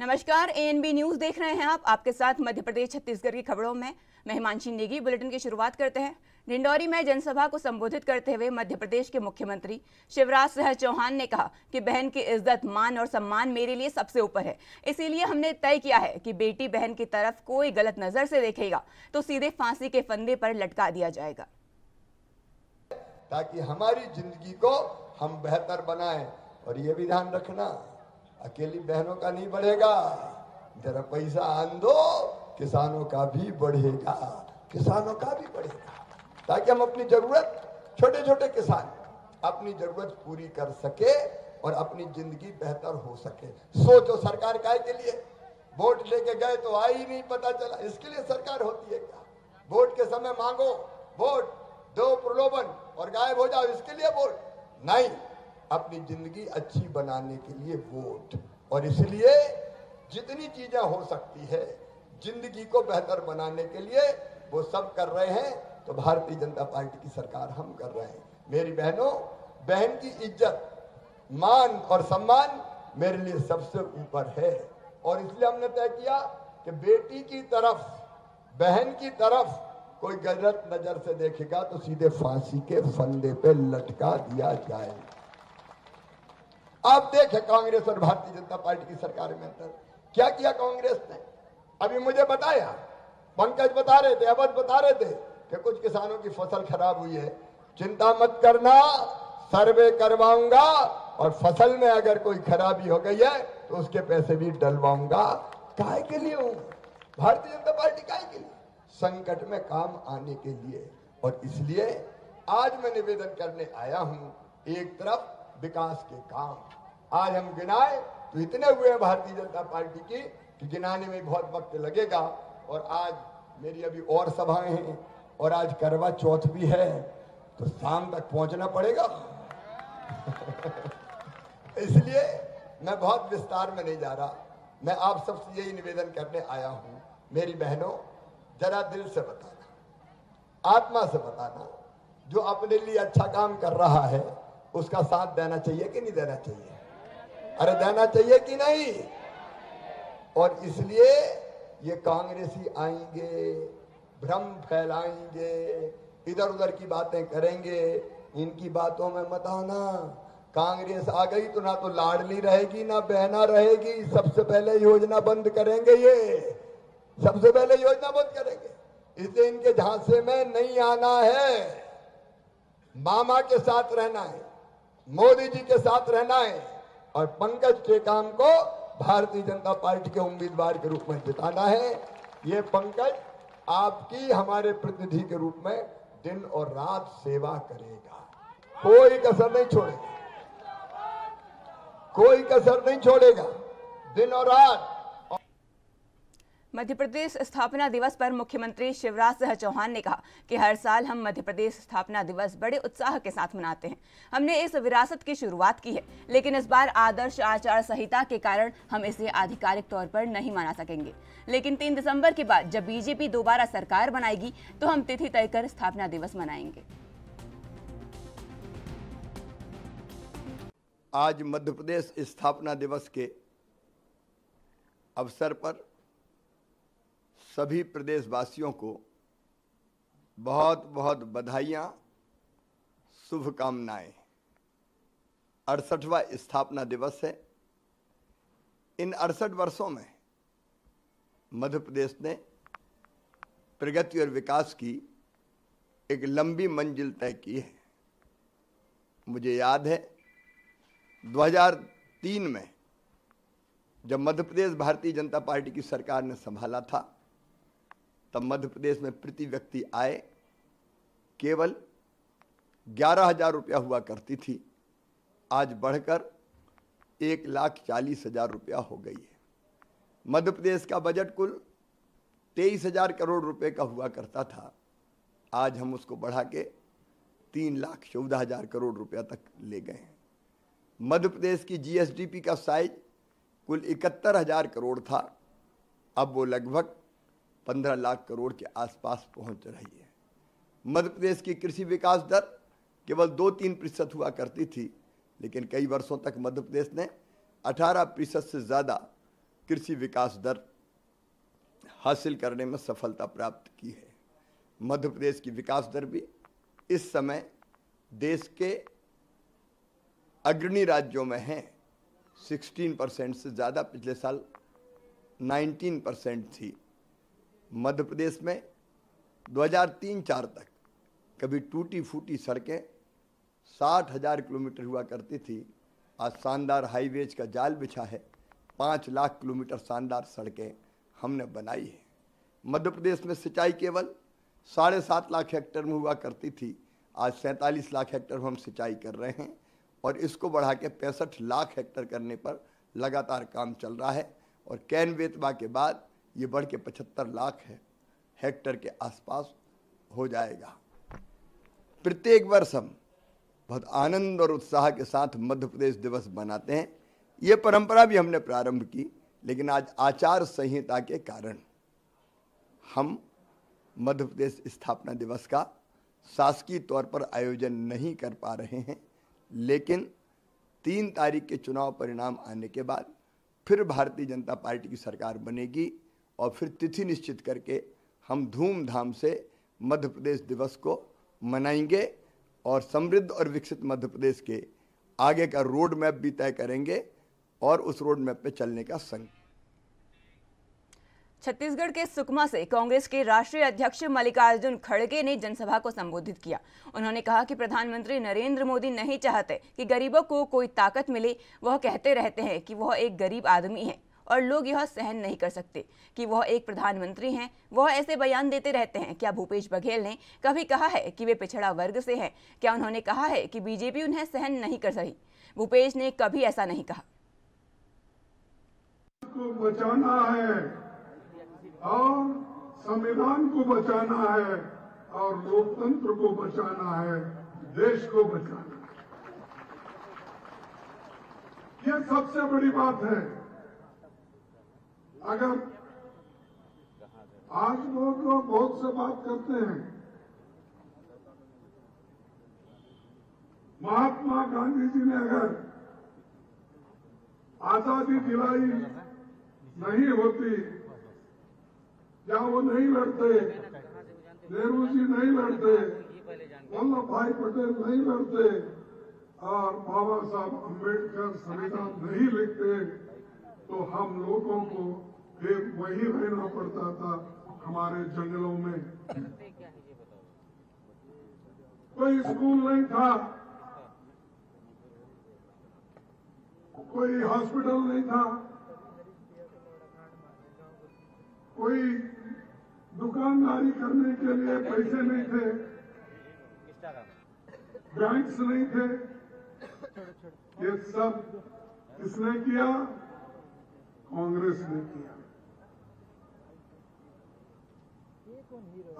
नमस्कार, ANB news देख रहे हैं आप। आपके साथ मध्य प्रदेश छत्तीसगढ़ की खबरों में मैं हिमांशी नेगी। बुलेटिन की शुरुआत करते हैं। डिंडौरी में जनसभा को संबोधित करते हुए मध्य प्रदेश के मुख्यमंत्री शिवराज सिंह चौहान ने कहा कि बहन की इज्जत, मान और सम्मान मेरे लिए सबसे ऊपर है। इसीलिए हमने तय किया है कि बेटी बहन की तरफ कोई गलत नजर से देखेगा तो सीधे फांसी के फंदे पर लटका दिया जाएगा, ताकि हमारी जिंदगी को हम बेहतर बनाएं। और ये भी ध्यान रखना, अकेली बहनों का नहीं बढ़ेगा, जरा पैसा आन दो, किसानों का भी बढ़ेगा, किसानों का भी बढ़ेगा, ताकि हम अपनी जरूरत, छोटे छोटे किसान अपनी जरूरत पूरी कर सके और अपनी जिंदगी बेहतर हो सके। सोचो, सरकार काय के लिए? वोट लेके गए तो आई ही नहीं, पता चला। इसके लिए सरकार होती है क्या? वोट के समय मांगो वोट, दो प्रलोभन और गायब हो जाओ, इसके लिए वोट नहीं। अपनी जिंदगी अच्छी बनाने के लिए वोट। और इसलिए जितनी चीजें हो सकती है जिंदगी को बेहतर बनाने के लिए वो सब कर रहे हैं। तो भारतीय जनता पार्टी की सरकार हम कर रहे हैं। मेरी बहनों, बहन की इज्जत, मान और सम्मान मेरे लिए सबसे ऊपर है। और इसलिए हमने तय किया कि बेटी की तरफ, बहन की तरफ कोई गलत नजर से देखेगा तो सीधे फांसी के फंदे पे लटका दिया जाए। आप देखें, कांग्रेस और भारतीय जनता पार्टी की सरकार में अंतर क्या किया कांग्रेस ने। अभी मुझे बताया, पंकज बता रहे थे, अवध बता रहे थे कि कुछ किसानों की फसल खराब हुई है। चिंता मत करना, सर्वे करवाऊंगा और फसल में अगर कोई खराबी हो गई है तो उसके पैसे भी डलवाऊंगा। काहे के लिए हूं? भारतीय जनता पार्टी काहे के लिए? संकट में काम आने के लिए। और इसलिए आज मैं निवेदन करने आया हूं, एक तरफ विकास के काम आज हम गिनाए तो इतने हुए हैं भारतीय जनता पार्टी की कि गिनाने में बहुत वक्त लगेगा। और आज मेरी अभी और सभाएं हैं और आज करवा चौथ भी है, तो शाम तक पहुंचना पड़ेगा। इसलिए मैं बहुत विस्तार में नहीं जा रहा। मैं आप सबसे यही निवेदन करने आया हूं, मेरी बहनों, जरा दिल से बताना, आत्मा से बताना, जो अपने लिए अच्छा काम कर रहा है उसका साथ देना चाहिए कि नहीं देना चाहिए? अरे देना चाहिए कि नहीं? और इसलिए ये कांग्रेसी आएंगे, भ्रम फैलाएंगे, इधर उधर की बातें करेंगे, इनकी बातों में मत आना। कांग्रेस आ गई तो ना तो लाडली रहेगी ना बहना रहेगी। सबसे पहले योजना बंद करेंगे, ये सबसे पहले योजना बंद करेंगे। इसलिए इनके झांसे में नहीं आना है। मामा के साथ रहना है, मोदी जी के साथ रहना है और पंकज टेकाम को भारतीय जनता पार्टी के उम्मीदवार के रूप में जिताना है। ये पंकज आपकी, हमारे प्रतिनिधि के रूप में दिन और रात सेवा करेगा, कोई कसर नहीं छोड़ेगा, कोई कसर नहीं छोड़ेगा, दिन और रात। मध्य प्रदेश स्थापना दिवस पर मुख्यमंत्री शिवराज सिंह चौहान ने कहा कि हर साल हम मध्य प्रदेश स्थापना दिवस बड़े उत्साह के साथ मनाते हैं। हमने इस विरासत की शुरुआत की है, लेकिन इस बार आदर्श आचार संहिता के कारण हम इसे आधिकारिक तौर पर नहीं मना सकेंगे। लेकिन 3 दिसंबर के बाद जब बीजेपी दोबारा सरकार बनाएगी तो हम तिथि तय कर स्थापना दिवस मनाएंगे। आज मध्य प्रदेश स्थापना दिवस के अवसर पर सभी प्रदेशवासियों को बहुत बहुत बधाइयाँ, शुभकामनाएं। 68वां स्थापना दिवस है। इन 68 वर्षों में मध्य प्रदेश ने प्रगति और विकास की एक लंबी मंजिल तय की है। मुझे याद है 2003 में जब मध्य प्रदेश भारतीय जनता पार्टी की सरकार ने संभाला था, तब मध्य प्रदेश में प्रति व्यक्ति आय केवल 11,000 रुपया हुआ करती थी। आज बढ़कर 1,40,000 रुपया हो गई है। मध्य प्रदेश का बजट कुल 23,000 करोड़ रुपए का हुआ करता था। आज हम उसको बढ़ा के 3,14,000 करोड़ रुपया तक ले गए हैं। मध्य प्रदेश की जीएसडीपी का साइज कुल 71,000 करोड़ था, अब वो लगभग 15 लाख करोड़ के आसपास पहुंच रही है। मध्य प्रदेश की कृषि विकास दर केवल 2-3% हुआ करती थी, लेकिन कई वर्षों तक मध्य प्रदेश ने 18% से ज़्यादा कृषि विकास दर हासिल करने में सफलता प्राप्त की है। मध्य प्रदेश की विकास दर भी इस समय देश के अग्रणी राज्यों में है। 16% से ज़्यादा, पिछले साल 19% थी। मध्य प्रदेश में 2003-04 तक कभी टूटी फूटी सड़कें 60,000 किलोमीटर हुआ करती थी। आज शानदार हाईवेज का जाल बिछा है। 5 लाख किलोमीटर शानदार सड़कें हमने बनाई है। मध्य प्रदेश में सिंचाई केवल 7.5 लाख हेक्टेयर में हुआ करती थी। आज 47 लाख हेक्टेयर में हम सिंचाई कर रहे हैं और इसको बढ़ा के 65 लाख हेक्टेयर करने पर लगातार काम चल रहा है और कैन बेतवा के बाद ये बढ़ के 75 लाख हेक्टेयर के आसपास हो जाएगा। प्रत्येक वर्ष हम बहुत आनंद और उत्साह के साथ मध्य प्रदेश दिवस मनाते हैं। ये परंपरा भी हमने प्रारंभ की, लेकिन आज आचार संहिता के कारण हम मध्य प्रदेश स्थापना दिवस का शासकीय तौर पर आयोजन नहीं कर पा रहे हैं। लेकिन 3 तारीख के चुनाव परिणाम आने के बाद फिर भारतीय जनता पार्टी की सरकार बनेगी और फिर तिथि निश्चित करके हम धूमधाम से मध्य प्रदेश दिवस को मनाएंगे और समृद्ध और विकसित मध्य प्रदेश के आगे का रोड मैप भी तय करेंगे और उस रोड मैप पे चलने का संकल्प। छत्तीसगढ़ के सुकमा से कांग्रेस के राष्ट्रीय अध्यक्ष मल्लिकार्जुन खड़गे ने जनसभा को संबोधित किया। उन्होंने कहा कि प्रधानमंत्री नरेंद्र मोदी नहीं चाहते कि गरीबों को कोई ताकत मिले। वह कहते रहते हैं कि वह एक गरीब आदमी है और लोग यह सहन नहीं कर सकते कि वह एक प्रधानमंत्री हैं। वह ऐसे बयान देते रहते हैं। क्या भूपेश बघेल ने कभी कहा है कि वे पिछड़ा वर्ग से हैं? क्या उन्होंने कहा है कि बीजेपी उन्हें सहन नहीं कर सही? भूपेश ने कभी ऐसा नहीं कहा। को बचाना है और संविधान को बचाना है और लोकतंत्र को बचाना है, देश को बचाना है। यह सबसे बड़ी बात है। अगर आज लोग बहुत से बात करते हैं, महात्मा गांधी जी ने अगर आजादी दिलाई नहीं होती या वो नहीं लड़ते, नेहरू जी नहीं लड़ते, वल्लभ भाई पटेल नहीं लड़ते और बाबा साहब अम्बेडकर संविधान नहीं लिखते, तो हम लोगों को फिर वही रहना पड़ता था हमारे जंगलों में। कोई स्कूल नहीं था, कोई हॉस्पिटल नहीं था, कोई दुकानदारी करने के लिए पैसे नहीं थे, बैंक्स नहीं थे। ये सब किसने किया? कांग्रेस ने किया।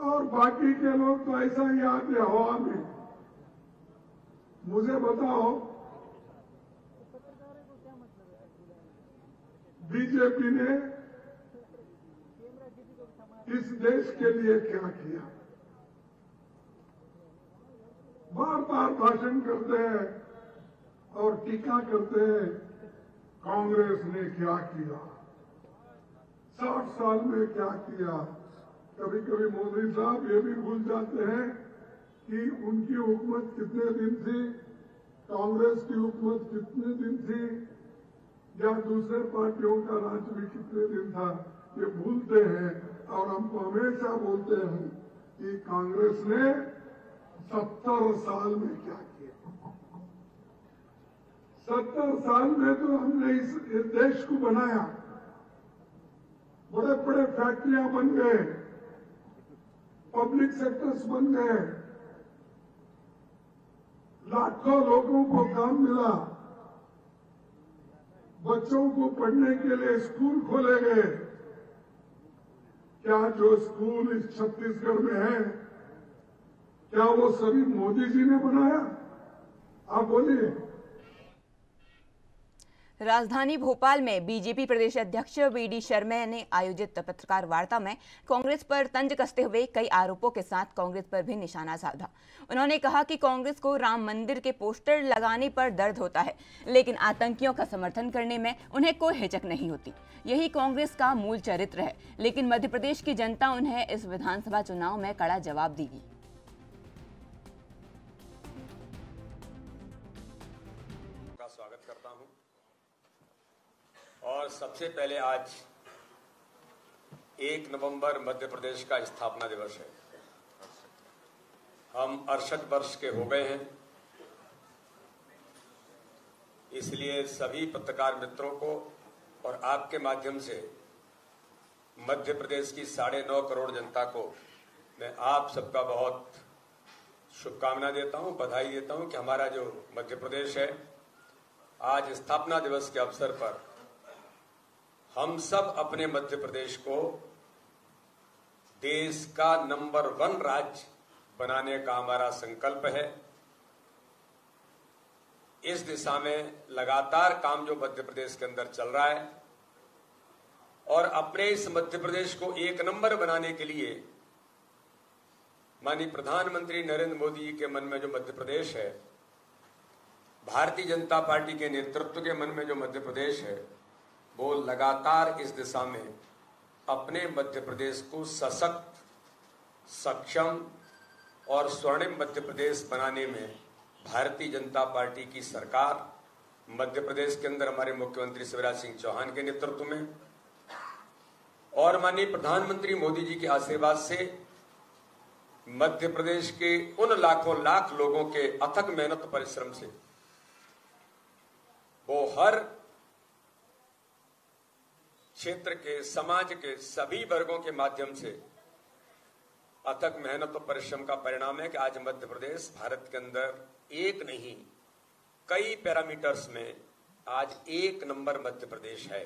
और बाकी के लोग तो ऐसा ही आते हवा में। मुझे बताओ, बीजेपी ने इस देश के लिए क्या किया? बार बार भाषण करते हैं और टीका करते हैं कांग्रेस ने क्या किया, 60 साल में क्या किया। कभी कभी मोदी साहब ये भी भूल जाते हैं कि उनकी हुकूमत कितने दिन थी, कांग्रेस की हुकूमत कितने दिन थी, या दूसरे पार्टियों का राज भी कितने दिन था। ये भूलते हैं और हमको हमेशा बोलते हैं कि कांग्रेस ने 70 साल में क्या किया। 70 साल में तो हमने इस देश को बनाया। बड़े बड़े फैक्ट्रियां बन गए, पब्लिक सेक्टर्स बन गए, लाखों लोगों को काम मिला, बच्चों को पढ़ने के लिए स्कूल खोले गए। क्या जो स्कूल इस छत्तीसगढ़ में है, क्या वो सभी मोदी जी ने बनाया? आप बोलिए। राजधानी भोपाल में बीजेपी प्रदेश अध्यक्ष वीडी शर्मा ने आयोजित पत्रकार वार्ता में कांग्रेस पर तंज कसते हुए कई आरोपों के साथ कांग्रेस पर भी निशाना साधा। उन्होंने कहा कि कांग्रेस को राम मंदिर के पोस्टर लगाने पर दर्द होता है, लेकिन आतंकियों का समर्थन करने में उन्हें कोई हिचक नहीं होती। यही कांग्रेस का मूल चरित्र है, लेकिन मध्य प्रदेश की जनता उन्हें इस विधानसभा चुनाव में कड़ा जवाब देगी। स्वागत करता हूं और सबसे पहले आज 1 नवंबर मध्य प्रदेश का स्थापना दिवस है। हम 68 वर्ष के हो गए हैं, इसलिए सभी पत्रकार मित्रों को और आपके माध्यम से मध्य प्रदेश की 9.5 करोड़ जनता को मैं आप सबका बहुत शुभकामना देता हूं, बधाई देता हूं कि हमारा जो मध्य प्रदेश है आज स्थापना दिवस के अवसर पर हम सब अपने मध्य प्रदेश को देश का नंबर 1 राज्य बनाने का हमारा संकल्प है। इस दिशा में लगातार काम जो मध्य प्रदेश के अंदर चल रहा है और अपने इस मध्य प्रदेश को 1 नंबर बनाने के लिए माननीय प्रधानमंत्री नरेंद्र मोदी जी के मन में जो मध्य प्रदेश है, भारतीय जनता पार्टी के नेतृत्व के मन में जो मध्य प्रदेश है, वो लगातार इस दिशा में अपने मध्य प्रदेश को सशक्त, सक्षम और स्वर्णिम मध्य प्रदेश बनाने में भारतीय जनता पार्टी की सरकार मध्य प्रदेश के अंदर हमारे मुख्यमंत्री शिवराज सिंह चौहान के नेतृत्व में और माननीय प्रधानमंत्री मोदी जी के आशीर्वाद से मध्य प्रदेश के उन लाखों लाख लोगों के अथक मेहनत परिश्रम से वो हर क्षेत्र के, समाज के सभी वर्गों के माध्यम से अथक मेहनत और परिश्रम का परिणाम है कि आज मध्य प्रदेश भारत के अंदर एक नहीं कई पैरामीटर्स में आज 1 नंबर मध्य प्रदेश है।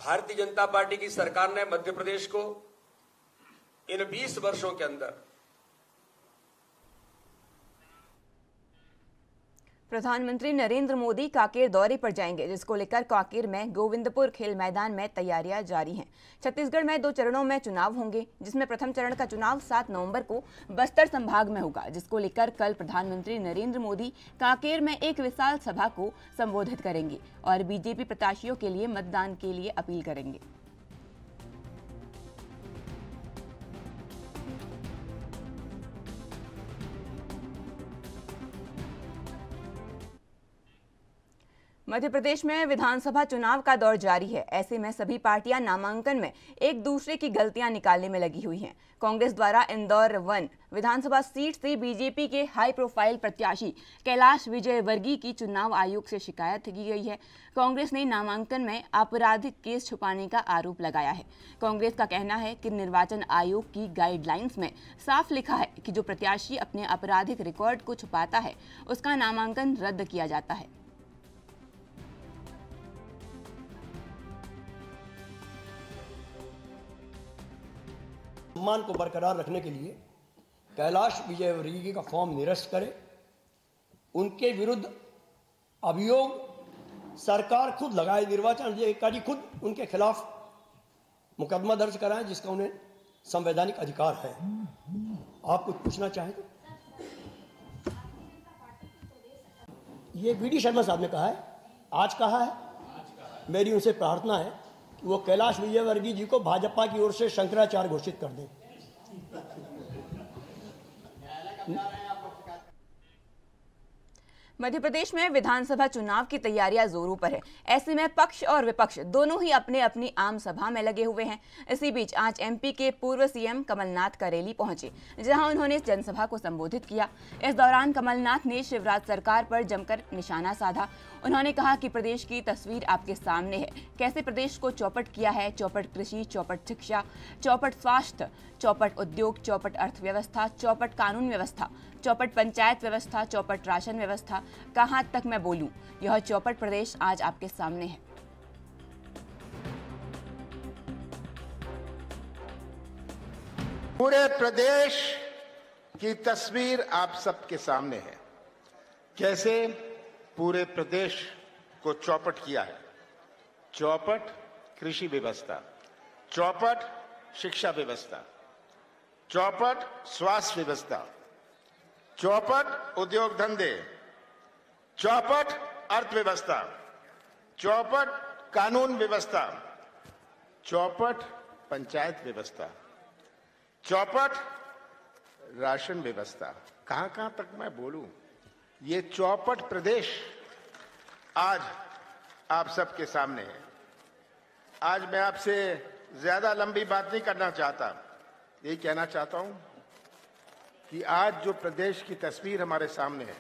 भारतीय जनता पार्टी की सरकार ने मध्य प्रदेश को इन 20 वर्षों के अंदर प्रधानमंत्री नरेंद्र मोदी कांकेर दौरे पर जाएंगे, जिसको लेकर कांकेर में गोविंदपुर खेल मैदान में तैयारियां जारी हैं। छत्तीसगढ़ में 2 चरणों में चुनाव होंगे, जिसमें प्रथम चरण का चुनाव 7 नवंबर को बस्तर संभाग में होगा, जिसको लेकर कल प्रधानमंत्री नरेंद्र मोदी कांकेर में एक विशाल सभा को संबोधित करेंगे और बीजेपी प्रत्याशियों के लिए मतदान के लिए अपील करेंगे। मध्य प्रदेश में विधानसभा चुनाव का दौर जारी है। ऐसे में सभी पार्टियां नामांकन में एक दूसरे की गलतियां निकालने में लगी हुई हैं। कांग्रेस द्वारा इंदौर 1 विधानसभा सीट से बीजेपी के हाई प्रोफाइल प्रत्याशी कैलाश विजयवर्गीय की चुनाव आयोग से शिकायत की गई है। कांग्रेस ने नामांकन में आपराधिक केस छुपाने का आरोप लगाया है। कांग्रेस का कहना है कि निर्वाचन आयोग की गाइडलाइंस में साफ लिखा है कि जो प्रत्याशी अपने आपराधिक रिकॉर्ड को छुपाता है, उसका नामांकन रद्द किया जाता है। सम्मान को बरकरार रखने के लिए कैलाश विजयवर्गीय का फॉर्म निरस्त करे। उनके विरुद्ध अभियोग सरकार खुद लगाए, निर्वाचन अधिकारी खुद उनके खिलाफ मुकदमा दर्ज कराएं, जिसका उन्हें संवैधानिक अधिकार है। आप कुछ पूछना चाहें तो? ये वीडी शर्मा साहब ने कहा है, आज कहा है। मेरी उनसे प्रार्थना है कि वो कैलाश विजयवर्गीय जी को भाजपा की ओर से शंकराचार्य घोषित कर दें। मध्य प्रदेश में विधानसभा चुनाव की तैयारियां जोरों पर है। ऐसे में पक्ष और विपक्ष दोनों ही अपने अपनी आम सभा में लगे हुए हैं। इसी बीच आज एमपी के पूर्व सीएम कमलनाथ करेली पहुंचे, जहां उन्होंने जनसभा को संबोधित किया। इस दौरान कमलनाथ ने शिवराज सरकार पर जमकर निशाना साधा। उन्होंने कहा कि प्रदेश की तस्वीर आपके सामने है, कैसे प्रदेश को चौपट किया है। चौपट कृषि, चौपट शिक्षा, चौपट स्वास्थ्य, चौपट उद्योग, चौपट अर्थव्यवस्था, चौपट कानून व्यवस्था, चौपट पंचायत व्यवस्था, चौपट राशन व्यवस्था, कहां तक मैं बोलूं। यह चौपट प्रदेश आज आपके सामने है। पूरे प्रदेश की तस्वीर आप सबके सामने है। कैसे पूरे प्रदेश को चौपट किया है। चौपट कृषि व्यवस्था, चौपट शिक्षा व्यवस्था, चौपट स्वास्थ्य व्यवस्था, चौपट उद्योग धंधे, चौपट अर्थव्यवस्था, चौपट कानून व्यवस्था, चौपट पंचायत व्यवस्था, चौपट राशन व्यवस्था। कहां तक मैं बोलूं? ये चौपट प्रदेश आज आप सबके सामने है। आज मैं आपसे ज्यादा लंबी बात नहीं करना चाहता, यही कहना चाहता हूं कि आज जो प्रदेश की तस्वीर हमारे सामने है,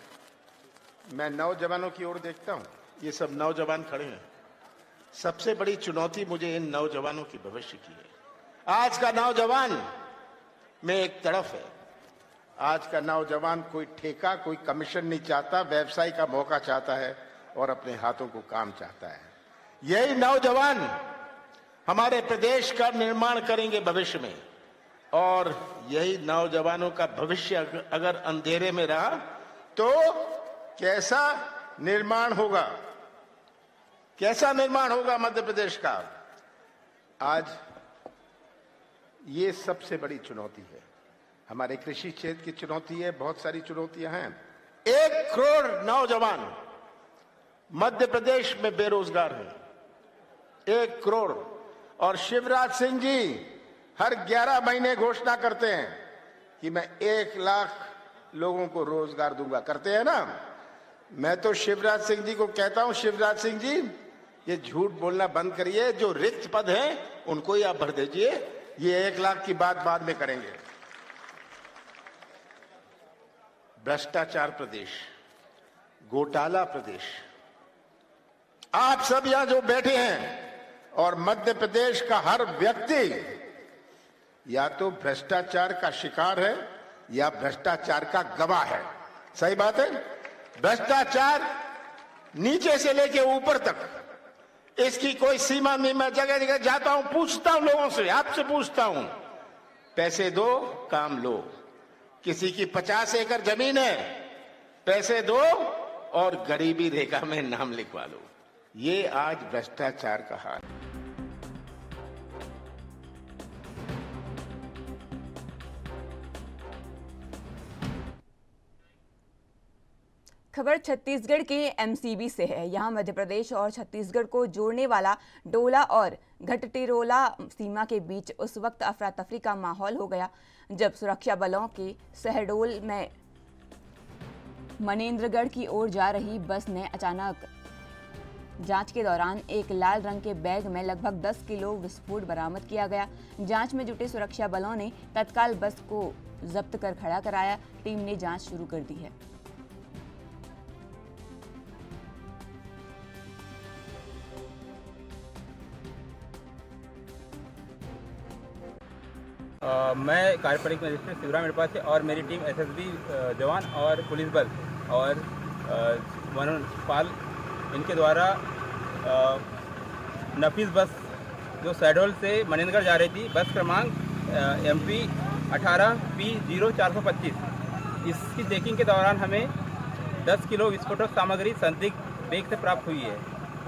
मैं नौजवानों की ओर देखता हूं, ये सब नौजवान खड़े हैं। सबसे बड़ी चुनौती मुझे इन नौजवानों की भविष्य की है। आज का नौजवान में एक तरफ है, आज का नौजवान कोई ठेका, कोई कमीशन नहीं चाहता, व्यवसाय का मौका चाहता है और अपने हाथों को काम चाहता है। यही नौजवान हमारे प्रदेश का निर्माण करेंगे भविष्य में, और यही नौजवानों का भविष्य अगर अंधेरे में रहा तो कैसा निर्माण होगा, कैसा निर्माण होगा मध्य प्रदेश का? आज ये सबसे बड़ी चुनौती है। हमारे कृषि क्षेत्र की चुनौती है, बहुत सारी चुनौतियां हैं। 1 करोड़ नौजवान मध्य प्रदेश में बेरोजगार हैं, 1 करोड़। और शिवराज सिंह जी हर 11 महीने घोषणा करते हैं कि मैं 1 लाख लोगों को रोजगार दूंगा, करते हैं ना। मैं तो शिवराज सिंह जी को कहता हूं, शिवराज सिंह जी ये झूठ बोलना बंद करिए, जो रिक्त पद हैं उनको ही आप भर दीजिए, ये 1 लाख की बात बाद में करेंगे। भ्रष्टाचार प्रदेश, घोटाला प्रदेश, आप सब यहां जो बैठे हैं और मध्य प्रदेश का हर व्यक्ति या तो भ्रष्टाचार का शिकार है या भ्रष्टाचार का गवाह है। सही बात है। भ्रष्टाचार नीचे से लेके ऊपर तक, इसकी कोई सीमा नहीं। मैं जगह जगह जाता हूं, पूछता हूं लोगों से, आपसे पूछता हूं, पैसे दो काम लो। किसी की 50 एकड़ जमीन है, पैसे दो और गरीबी रेखा में नाम लिखवा लो। ये आज भ्रष्टाचार का हाल है। खबर छत्तीसगढ़ के एमसीबी से है। यहां मध्य प्रदेश और छत्तीसगढ़ को जोड़ने वाला डोला और घटटिरोला सीमा के बीच उस वक्त अफरा तफरी का माहौल हो गया जब सुरक्षा बलों के शहडोल में मनेंद्रगढ़ की ओर जा रही बस ने अचानक जांच के दौरान एक लाल रंग के बैग में लगभग 10 किलो विस्फोट बरामद किया गया। जांच में जुटे सुरक्षा बलों ने तत्काल बस को जब्त कर खड़ा कराया। टीम ने जांच शुरू कर दी है। मैं कार्यपालिक मजिस्ट्रेट शिवराम मेरे पास है और मेरी टीम एसएसबी जवान और पुलिस बल और वनपाल इनके द्वारा नफीस बस जो शहडोल से मनेंद्रगढ़ जा रही थी, बस क्रमांक MP 18P0425, इसकी चेकिंग के दौरान हमें 10 किलो विस्फोटक सामग्री संदिग्ध बैग से प्राप्त हुई है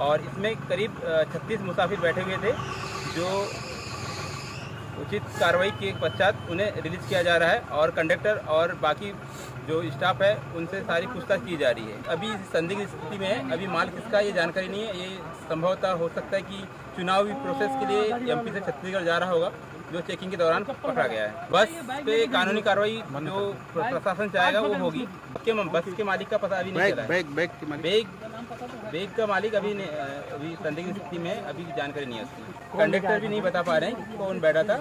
और इसमें करीब 36 मुसाफिर बैठे हुए थे, जो उचित कार्रवाई के पश्चात उन्हें रिलीज किया जा रहा है और कंडक्टर और बाकी जो स्टाफ है उनसे सारी पूछताछ की जा रही है। अभी संदिग्ध स्थिति में है, अभी माल किसका ये जानकारी नहीं है। ये संभवतः हो सकता है कि चुनावी प्रोसेस के लिए MP से छत्तीसगढ़ जा रहा होगा, जो चेकिंग के दौरान पकड़ा गया है। बस पे कानूनी कार्रवाई जो प्रशासन चाहेगा वो होगी। बस के मालिक का पता अभी नहीं चला है। बैग का मालिक अभी संदिग्ध स्थिति में, अभी जानकारी नहीं है उसकी। कंडक्टर भी नहीं बता पा रहे हैं कौन बैठा था।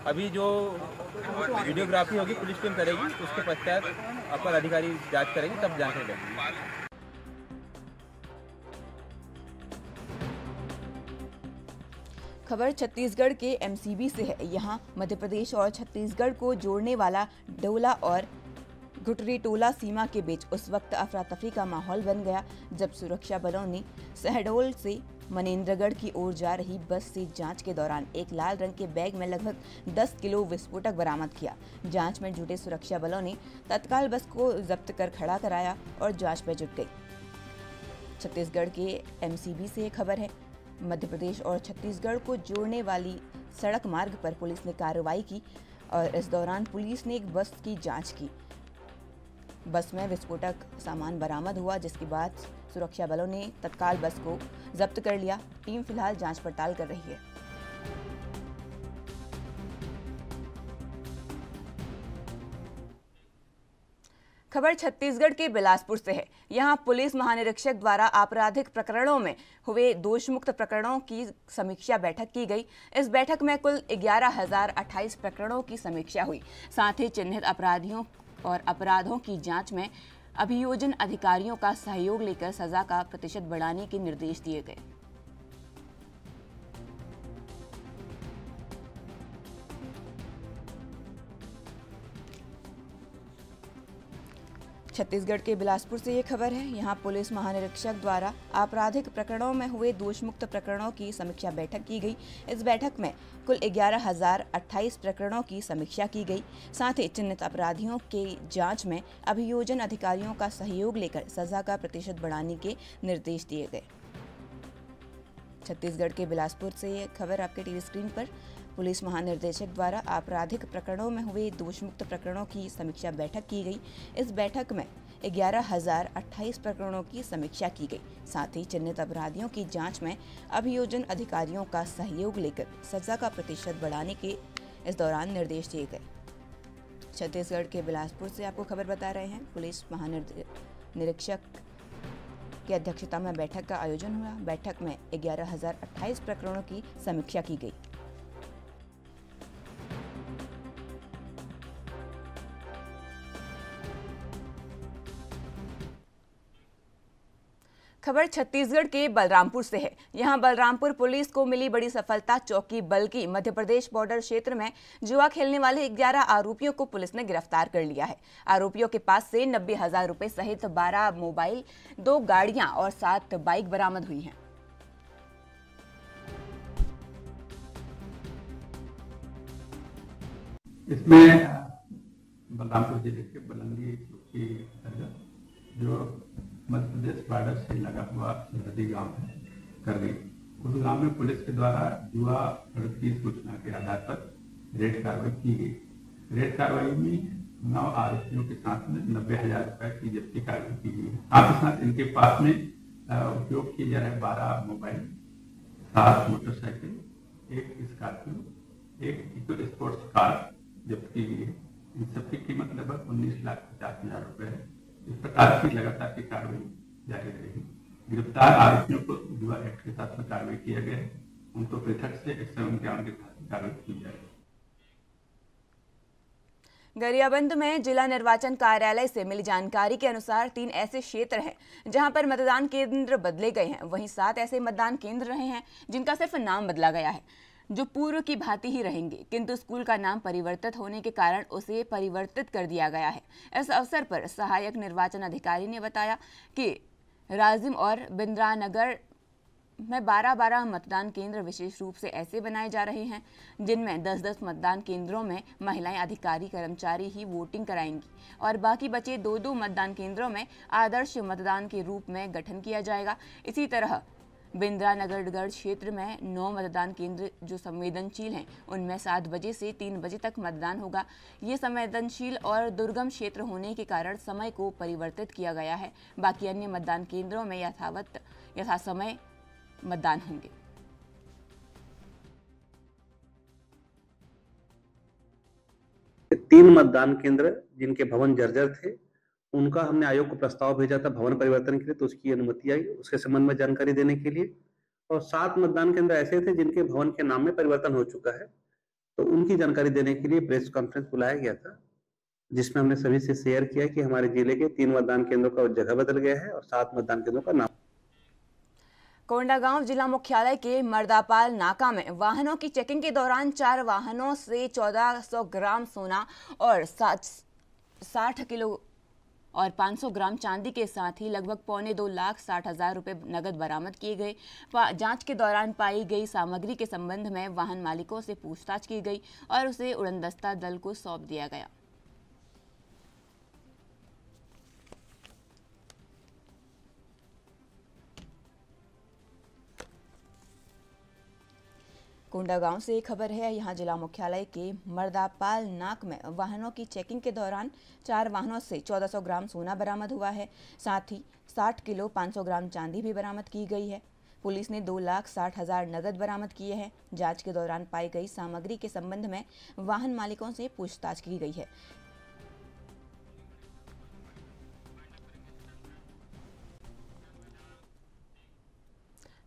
अभी जो वीडियोग्राफी होगी पुलिस टीम करेगी, उसके पश्चात अपर अधिकारी जांच करेंगे, तब जानकारी देंगे। खबर छत्तीसगढ़ के एमसीबी से है। यहां मध्य प्रदेश और छत्तीसगढ़ को जोड़ने वाला डोला और घुटरीटोला सीमा के बीच उस वक्त अफरा तफरी का माहौल बन गया जब सुरक्षा बलों ने शहडोल से मनेंद्रगढ़ की ओर जा रही बस से जांच के दौरान एक लाल रंग के बैग में लगभग 10 किलो विस्फोटक बरामद किया। जांच में जुटे सुरक्षा बलों ने तत्काल बस को जब्त कर खड़ा कराया और जांच में जुट गई। छत्तीसगढ़ के एमसीबी से खबर है। मध्य प्रदेश और छत्तीसगढ़ को जोड़ने वाली सड़क मार्ग पर पुलिस ने कार्रवाई की और इस दौरान पुलिस ने एक बस की जांच की। बस में विस्फोटक सामान बरामद हुआ, जिसके बाद सुरक्षा बलों ने तत्काल बस को जब्त कर लिया। टीम फिलहाल जांच पड़ताल कर रही है। खबर छत्तीसगढ़ के बिलासपुर से है। यहां पुलिस महानिरीक्षक द्वारा आपराधिक प्रकरणों में हुए दोषमुक्त प्रकरणों की समीक्षा बैठक की गई। इस बैठक में कुल 11,028 प्रकरणों की समीक्षा हुई। साथ ही चिन्हित अपराधियों और अपराधों की जांच में अभियोजन अधिकारियों का सहयोग लेकर सजा का प्रतिशत बढ़ाने के निर्देश दिए गए। छत्तीसगढ़ के बिलासपुर से ये खबर है। यहाँ पुलिस महानिरीक्षक द्वारा आपराधिक प्रकरणों में हुए दोषमुक्त प्रकरणों की समीक्षा बैठक की गई। इस बैठक में कुल 11,028 प्रकरणों की समीक्षा की गई। साथ ही चिन्हित अपराधियों के जांच में अभियोजन अधिकारियों का सहयोग लेकर सजा का प्रतिशत बढ़ाने के निर्देश दिए गए। छत्तीसगढ़ के बिलासपुर से ये खबर आपके टीवी स्क्रीन पर। पुलिस महानिर्देशक द्वारा आपराधिक प्रकरणों में हुए दोषमुक्त प्रकरणों की समीक्षा बैठक की गई। इस बैठक में 11,028 प्रकरणों की समीक्षा की गई। साथ ही चिन्हित अपराधियों की जांच में अभियोजन अधिकारियों का सहयोग लेकर सजा का प्रतिशत बढ़ाने के इस दौरान निर्देश दिए गए। छत्तीसगढ़ के बिलासपुर से आपको खबर बता रहे हैं। पुलिस महानिरीक्षक की अध्यक्षता में बैठक का आयोजन हुआ। बैठक में 11,028 प्रकरणों की समीक्षा की गई। खबर छत्तीसगढ़ के बलरामपुर से है। यहां बलरामपुर पुलिस को मिली बड़ी सफलता। चौकी बल की मध्य प्रदेश बॉर्डर क्षेत्र में जुआ खेलने वाले 11 आरोपियों को पुलिस ने गिरफ्तार कर लिया है। आरोपियों के पास से 90,000 रुपए सहित 12 मोबाइल, 2 गाड़ियां और 7 बाइक बरामद हुई हैं। इसमें बलरामपुर जिले के बलंगी के अंतर्गत जो मध्य प्रदेश बॉर्डर से लगा हुआ सरहदी गांव है करगी, उस गांव में पुलिस के द्वारा जुआ की सूचना के आधार पर रेड कार्रवाई की गई। रेड कार्रवाई में 9 आरोपियों के साथ में 90,000 रुपए की जब्ती कार्रवाई की गई है। साथ ही साथ इनके पास में उपयोग किए जा रहे 12 mobile, 7 motorcycle, 1 Scorpio, 1 eco sports car जब्त की गई है। इन सबकी कीमत लगभग 19,50,000 रुपए है। इस प्रकार की लगातार की कार्रवाई जारी रहेगी। गिरफ्तार आरोपियों को जुआ एक्ट के साथ में कार्रवाई किया गया है। उनको पृथक से 151 के साथ कार्रवाई की जाएगी। गरियाबंद में जिला निर्वाचन कार्यालय से मिली जानकारी के अनुसार 3 ऐसे क्षेत्र हैं जहां पर मतदान केंद्र बदले गए हैं। वहीं 7 ऐसे मतदान केंद्र रहे हैं जिनका सिर्फ नाम बदला गया है, जो पूर्व की भांति ही रहेंगे, किंतु स्कूल का नाम परिवर्तित होने के कारण उसे परिवर्तित कर दिया गया है। इस अवसर पर सहायक निर्वाचन अधिकारी ने बताया कि राजिम और बिंद्रानगर में 12-12 मतदान केंद्र विशेष रूप से ऐसे बनाए जा रहे हैं जिनमें 10-10 मतदान केंद्रों में महिलाएं अधिकारी कर्मचारी ही वोटिंग कराएंगी और बाकी बचे 2-2 मतदान केंद्रों में आदर्श मतदान के रूप में गठन किया जाएगा। इसी तरह बिंद्रानगरगढ़ क्षेत्र में 9 मतदान केंद्र जो संवेदनशील हैं, उनमें 7 बजे से 3 बजे तक मतदान होगा। ये संवेदनशील और दुर्गम क्षेत्र होने के कारण समय को परिवर्तित किया गया है। बाकी अन्य मतदान केंद्रों में यथा समय मतदान होंगे। तीन मतदान केंद्र जिनके भवन जर्जर थे, उनका हमने आयोग को प्रस्ताव भेजा था भवन परिवर्तन के लिए, तो उसकी अनुमति आई उसके संबंध में जानकारी देने के लिए। और 7 मतदान केंद्र ऐसे थे जिनके भवन के नाम में परिवर्तन हो चुका है, तो उनकी जानकारी देने के लिए प्रेस कॉन्फ्रेंस बुलाया गया था, जिसमें हमने सभी से शेयर किया कि हमारे जिले के 3 मतदान केंद्रों का जगह बदल गया है और 7 मतदान केंद्रों का नाम। कोंडागांव जिला मुख्यालय के मर्दापाल नाका में वाहनों की चेकिंग के दौरान 4 वाहनों से 1400 ग्राम सोना और 60 किलो और 500 ग्राम चांदी के साथ ही लगभग 2,60,000 रुपए नगद बरामद किए गए। जांच के दौरान पाई गई सामग्री के संबंध में वाहन मालिकों से पूछताछ की गई और उसे उड़नदस्ता दल को सौंप दिया गया। कोंडागांव से एक खबर है। यहाँ जिला मुख्यालय के मर्दापाल नाक में वाहनों की चेकिंग के दौरान 4 वाहनों से 1400 ग्राम सोना बरामद हुआ है। साथ ही 60 किलो 500 ग्राम चांदी भी बरामद की गई है। पुलिस ने 2,60,000 नगद बरामद किए हैं। जांच के दौरान पाई गई सामग्री के संबंध में वाहन मालिकों से पूछताछ की गई है।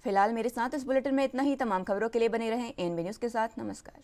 फिलहाल मेरे साथ इस बुलेटिन में इतना ही। तमाम खबरों के लिए बने रहें एएनबी न्यूज़ के साथ। नमस्कार।